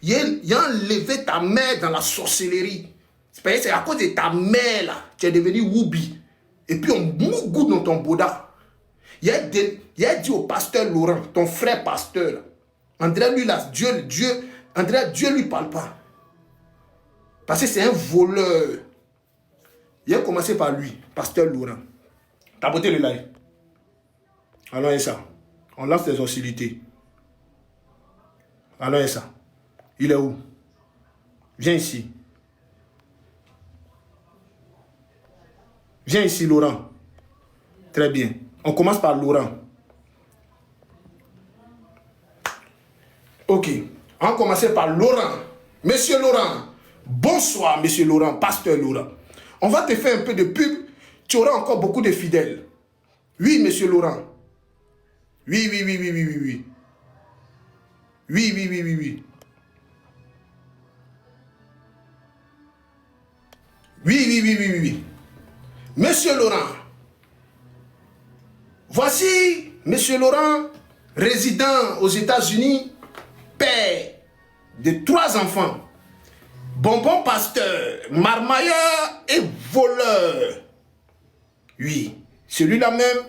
Il a enlevé ta mère dans la sorcellerie. C'est à cause de ta mère là, tu es devenu Woubi. Et puis on mougout dans ton boda. Il a dit au pasteur Laurent, ton frère pasteur, André lui là, Dieu lui parle pas. Parce que c'est un voleur. Il a commencé par lui, pasteur Laurent. Tapoter le live. Alors et ça. On lance les hostilités. Alors et ça. Il est où? Viens ici. Viens ici, Laurent. Très bien. On commence par Laurent. Ok. On va commencer par Laurent. Monsieur Laurent. Bonsoir, monsieur Laurent, pasteur Laurent. On va te faire un peu de pub. Tu auras encore beaucoup de fidèles. Oui, monsieur Laurent. Oui. Oui. Oui. Monsieur Laurent. Voici monsieur Laurent, résident aux États-Unis, père de 3 enfants. Bonbon pasteur, marmailleur et voleur. Oui, celui-là même,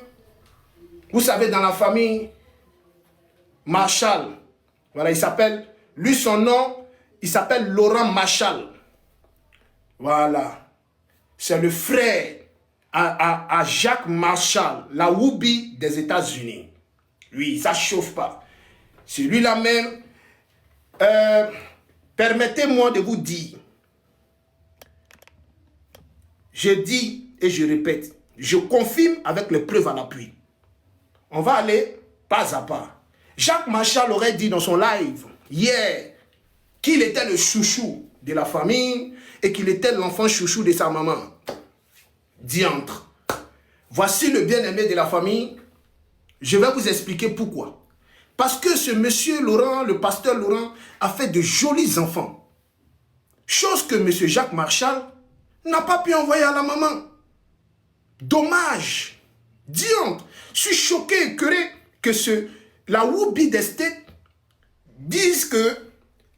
vous savez, dans la famille Marshall, voilà, il s'appelle, lui son nom, il s'appelle Laurent Marshall. Voilà, c'est le frère à Jacques Marshall, la Woubi des États-Unis. Oui, ça chauffe pas. Celui-là même, permettez-moi de vous dire, je dis et je répète, je confirme avec les preuves à l'appui. On va aller pas à pas. Jacques Marshall aurait dit dans son live hier qu'il était le chouchou de la famille et qu'il était l'enfant chouchou de sa maman. Diantre. Voici le bien-aimé de la famille. Je vais vous expliquer pourquoi. Parce que ce monsieur Laurent, le pasteur Laurent, a fait de jolis enfants. Chose que monsieur Jacques Marshall n'a pas pu envoyer à la maman. Dommage. Diantre. Je suis choqué et écœuré que la Woubi d'Estate dise que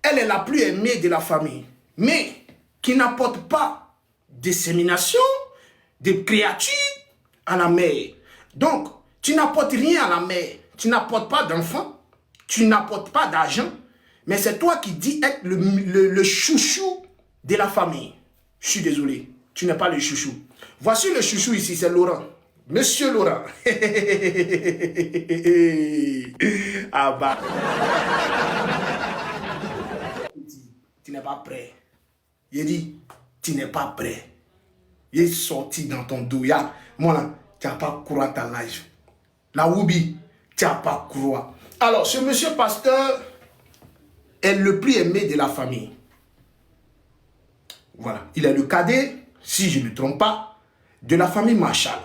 elle est la plus aimée de la famille. Mais qui n'apporte pas dissémination de créatures à la mère. Donc, tu n'apportes rien à la mère. Tu n'apportes pas d'enfants. Tu n'apportes pas d'argent. Mais c'est toi qui dis être le chouchou de la famille. Je suis désolé. Tu n'es pas le chouchou. Voici le chouchou ici, c'est Laurent. Monsieur Laurent. Ah bah. Tu n'es pas prêt. Il dit, tu n'es pas prêt. Il est sorti dans ton dos. Moi là, tu n'as pas couru à ta live. La Woubi, tu n'as pas couru. Alors, ce monsieur pasteur est le plus aimé de la famille. Voilà. Il est le cadet, si je ne me trompe pas, de la famille Marshall.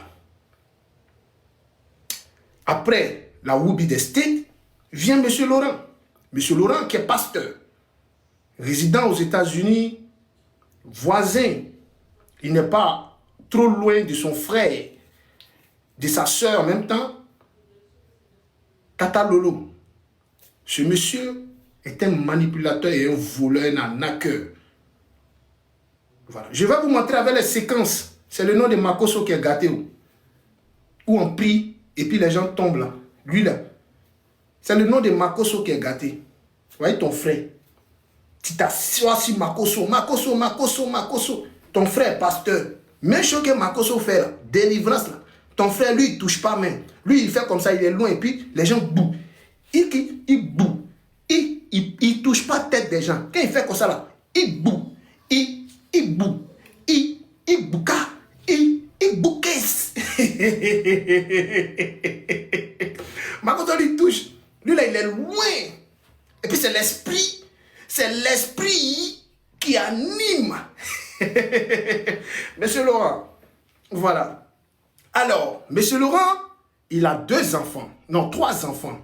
Après la Woubi d'Estate, vient monsieur Laurent. Monsieur Laurent qui est pasteur, résident aux États-Unis, voisin. Il n'est pas trop loin de son frère, de sa soeur en même temps. Tata Lolo. Ce monsieur est un manipulateur et un voleur, un arnaqueur. Voilà. Je vais vous montrer avec les séquences. C'est le nom de Makoso qui est gâté. Où on prie et puis les gens tombent là. Lui là. C'est le nom de Makoso qui est gâté. Vous voyez ton frère. Tu t'assois sur Makoso. Makoso. Ton frère pasteur. Même chose que Makoso fait là. Délivrance là. Ton frère lui il touche pas même. Lui il fait comme ça, il est loin et puis les gens bouent. Il boue. Il touche pas la tête des gens. Quand il fait comme ça là, il boue. Il boue. Il bouca. Il bouquesse. Makoto lui touche. Lui là il est loin. Et puis c'est l'esprit. C'est l'esprit qui anime. Monsieur Laurent. Voilà. Alors, monsieur Laurent, il a 2 enfants. Non, 3 enfants.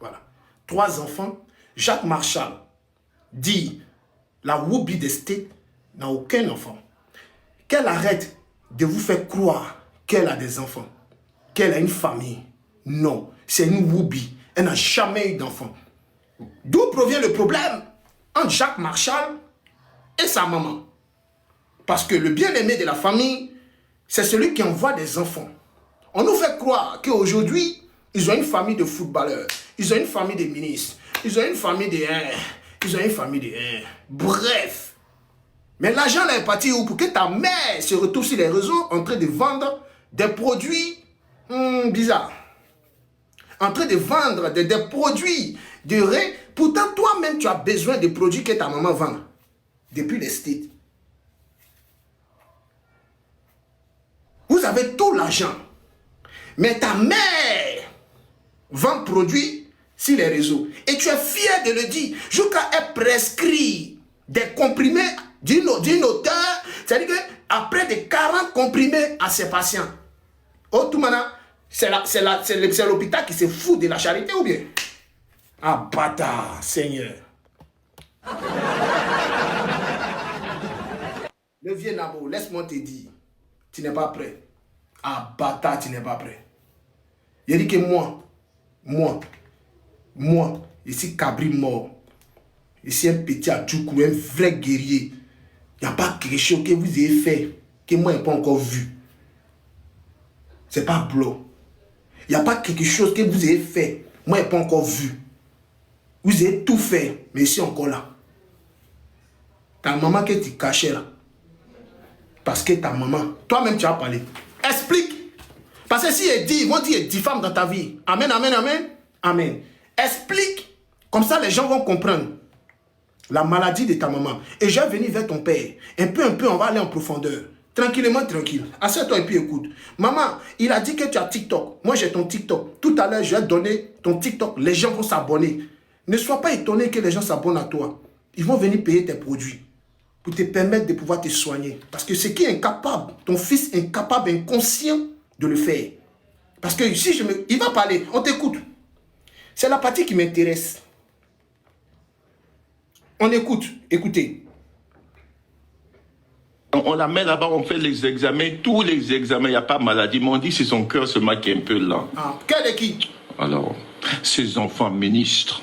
Voilà. 3 enfants. Jacques Marshall dit, la Woubi d'Estate n'a aucun enfant. Qu'elle arrête de vous faire croire qu'elle a des enfants. Qu'elle a une famille. Non, c'est une Woubi. Elle n'a jamais eu d'enfant. D'où provient le problème entre Jacques Marchal et sa maman. Parce que le bien-aimé de la famille, c'est celui qui envoie des enfants. On nous fait croire qu'aujourd'hui, ils ont une famille de footballeurs, ils ont une famille de ministres, ils ont une famille de... Ils ont une famille de... Bref. Mais l'argent là est parti où? Pour que ta mère se retrouve sur les réseaux en train de vendre des produits bizarres. En train de vendre des produits de riz. Pourtant, toi-même, tu as besoin des produits que ta maman vend. Depuis les States. Vous avez tout l'argent. Mais ta mère vend produits sur les réseaux. Et tu es fier de le dire. Jusqu'à elle prescrit des comprimés d'une auteur. C'est-à-dire qu'après de 40 comprimés à ses patients. Oh, tout maintenant, c'est l'hôpital qui se fout de la charité ou bien? Ah, bâtard, Seigneur. Le vieux Nabo, laisse-moi te dire. Tu n'es pas prêt. Ah, bâtard, tu n'es pas prêt. Il dit que moi, ici, Cabri mort. Ici, un petit Adjoukou, un vrai guerrier. Il n'y a pas quelque chose que vous avez fait, que moi, je n'ai pas encore vu. C'est pas blanc. Il n'y a pas quelque chose que vous avez fait, moi, je n'ai pas encore vu. Vous avez tout fait, mais ici encore là. Ta maman que tu cachais là. Parce que ta maman, toi-même tu as parlé. Explique. Parce que si elle dit, ils vont dire 10 femmes dans ta vie. Amen, amen, amen. Amen. Explique. Comme ça, les gens vont comprendre la maladie de ta maman. Et je vais venir vers ton père. Un peu, on va aller en profondeur. Tranquillement, tranquille. Assieds-toi et puis écoute. Maman, il a dit que tu as TikTok. Moi, j'ai ton TikTok. Tout à l'heure, je vais donner ton TikTok. Les gens vont s'abonner. Ne sois pas étonné que les gens s'abonnent à toi. Ils vont venir payer tes produits pour te permettre de pouvoir te soigner. Parce que ce qui est incapable, ton fils est incapable, inconscient de le faire. Parce que si il va parler, on t'écoute. C'est la partie qui m'intéresse. On écoute, écoutez. On la met là-bas, on fait les examens, tous les examens, il n'y a pas de maladie. Mais on dit c'est son cœur seulement qui est un peu lent. Ah, quel est qui? Alors, ces enfants ministres,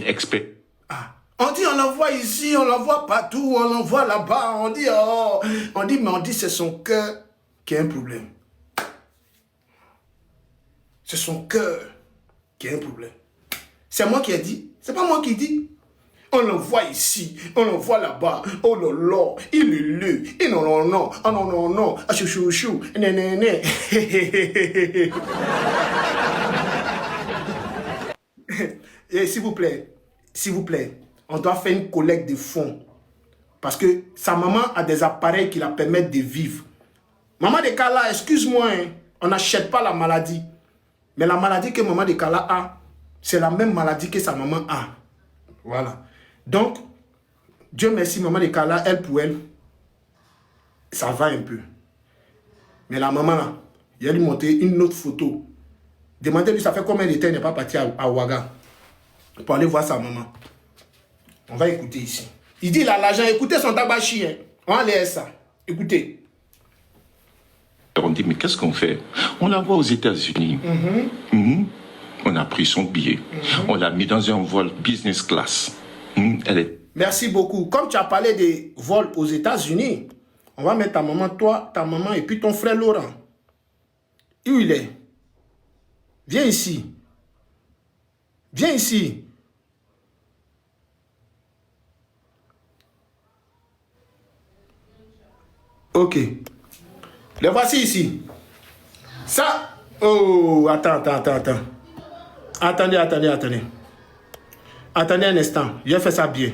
experts. Ah. On dit on l'envoie ici, on l'envoie partout, on l'envoie là-bas, on dit oh, mais on dit c'est son cœur qui a un problème. C'est son cœur qui a un problème. C'est moi qui ai dit, c'est pas moi qui dis. On l'envoie ici, on l'envoie là-bas. Oh là là, il est le, et non, non, non, ah non, non, non, ah chou, chou, chou, né, né, né. Et s'il vous plaît, on doit faire une collecte de fonds. Parce que sa maman a des appareils qui la permettent de vivre. Maman de Kala, excuse-moi, hein, on n'achète pas la maladie. Mais la maladie que maman de Kala a, c'est la même maladie que sa maman a. Voilà. Donc, Dieu merci, maman de Kala, elle pour elle, ça va un peu. Mais la maman là, il a lui montré une autre photo. Demandez-lui, ça fait combien de temps il n'est pas parti à Ouaga pour aller voir sa maman. On va écouter ici. Il dit là, l'argent, écoutez son tabachi. Hein. On va aller ça. Écoutez. On dit, mais qu'est-ce qu'on fait? On l'envoie aux États-Unis. On a pris son billet. On l'a mis dans un vol business class. Elle est... Merci beaucoup. Comme tu as parlé des vols aux États-Unis, on va mettre ta maman, toi, ta maman et puis ton frère Laurent. Où il est? Viens ici. Viens ici. Ok. Les voici ici. Ça. Oh, attends. Attendez. Attendez un instant. Je vais faire ça bien.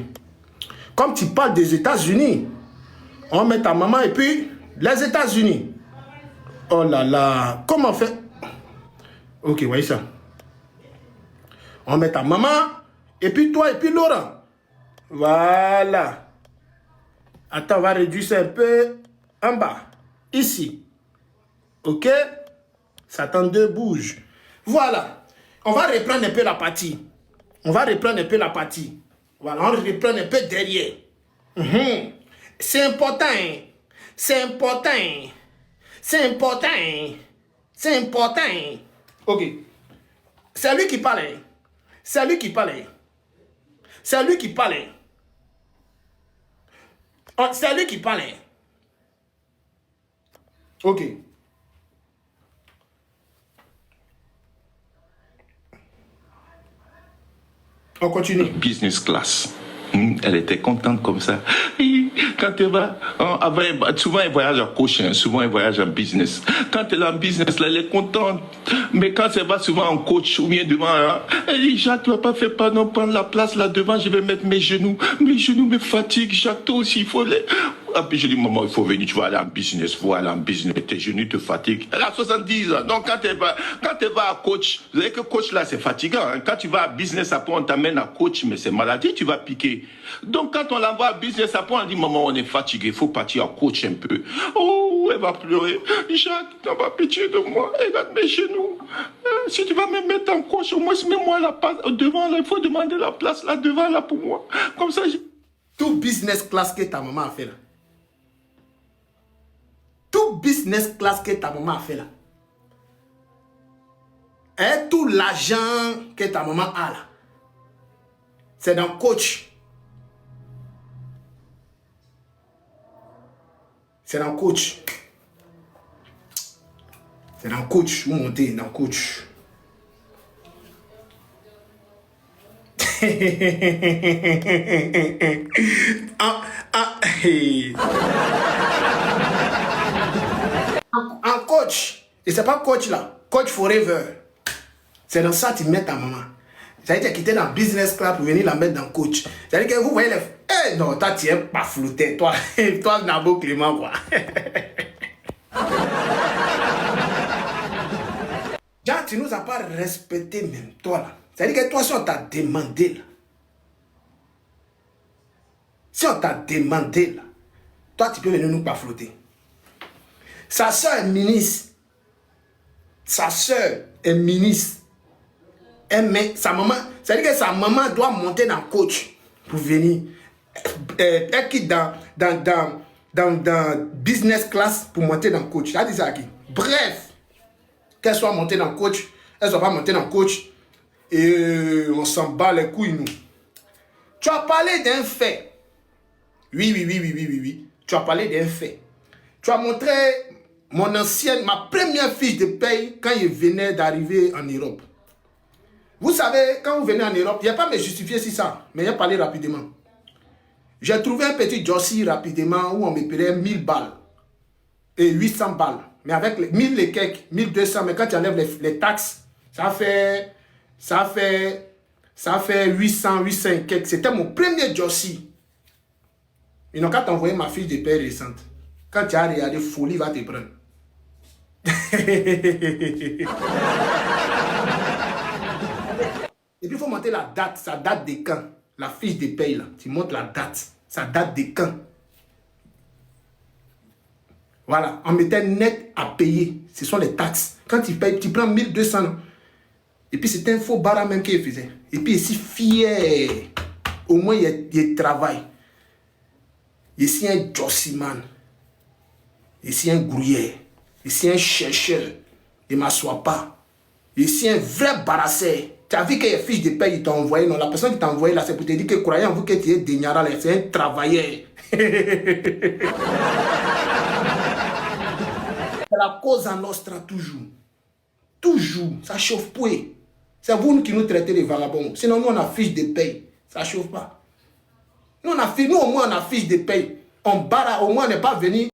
Comme tu parles des États-Unis, on met ta maman et puis les États-Unis. Oh là là. Comment on fait? Ok, voyez ça. On met ta maman et puis toi et puis Laurent. Voilà. Attends, on va réduire ça un peu en bas. Ici. Ok? Satan 2 bouge. Voilà. On va reprendre un peu la partie. Voilà, on reprend un peu derrière. C'est important. Ok. C'est lui qui parle. C'est lui qui parle. Ok. On continue. Business class. Elle était contente comme ça. Et quand elle va, souvent elle voyage en coach, souvent elle voyage en business. Quand elle est en business, là, elle est contente. Mais quand elle va souvent en coach ou bien devant, elle dit, Jacques, tu vas pas faire pas non prendre la place là devant, je vais mettre mes genoux. Mes genoux me fatiguent, Jacques, toi aussi, il faut les... Ah, puis je dis, maman, il faut venir, tu vas aller en business, il faut aller en business, tes genoux te fatiguent. Elle a 70 ans, donc quand elle va à coach, vous savez que coach là, c'est fatigant. Hein? Quand tu vas à business, après on t'amène à coach, mais c'est maladie, tu vas piquer. Donc quand on l'envoie à business, après on dit, maman, on est fatigué, il faut partir à coach un peu. Oh, elle va pleurer. Jacques, t'as pas pitié de moi, regarde mes genoux. Si tu vas me mettre en coach, au moins mets-moi la place devant, là, il faut demander la place là devant, là pour moi. Comme ça, Tout business class que ta maman a fait là. Tout business class que ta maman a fait là. Et tout l'argent que ta maman a là. C'est dans coach. C'est dans coach. C'est dans coach. Vous montez dans coach. En coach. Et c'est pas coach là. Coach forever. C'est dans ça que tu mets ta maman. C'est-à-dire que tu es dans business club pour venir la mettre dans coach. C'est-à-dire que vous voyez les... Eh non, toi tu es pas flouté. Toi Nabo Clément quoi. Jean, tu nous as pas respecté même toi là. C'est-à-dire que toi si on t'a demandé là. Si on t'a demandé là. Toi tu peux venir nous pas flouter. Sa soeur est ministre. Sa soeur est ministre. Sa maman, c'est-à-dire que sa maman doit monter dans le coach pour venir. Elle quitte dans business class pour monter dans le coach. Ça dit ça qui. Bref, qu'elle soit montée dans le coach, elle ne soit pas montée dans le coach. Et on s'en bat les couilles, nous. Tu as parlé d'un fait. Oui. Tu as parlé d'un fait. Tu as montré ma première fiche de paye quand je venais d'arriver en Europe. Vous savez, quand vous venez en Europe, il n'y a pas à me justifier si ça, mais il y a parlé rapidement. J'ai trouvé un petit Jossi rapidement où on me payait 1000 balles et 800 balles. Mais avec les 1000 et quelques, 1200, mais quand tu enlèves les taxes, ça fait 800 et quelques. C'était mon premier Jossi. Ils n'ont qu'à t'envoyer ma fiche de paie récente. Quand tu as regardé, folie va te prendre. Et puis il faut monter la date, sa date de quand. La fiche de paye là, tu montes la date, sa date de quand. Voilà, on mettait net à payer, ce sont les taxes. Quand tu payes, tu prends 1200. Et puis c'est un faux bara même qu'il faisait. Et puis il est si fier. Au moins il travaille. Ici un Jossiman. Ici un gruyère. Ici un chercheur. Il ne m'assoit pas. Ici un vrai barasseur. Tu as vu que les fiches de paie, ils t'ont envoyé. Non, la personne qui t'a envoyé là, c'est pour te dire que croyant en vous que tu es Denyara, c'est un travailleur. C'est la cause en Nostra toujours. Toujours. Ça chauffe pas. C'est vous qui nous traitez de vagabonds. Sinon, nous, on a fiche de paie. Ça chauffe pas. Nous, au moins, on a fiche de paie. On barre, au moins, on n'est pas venu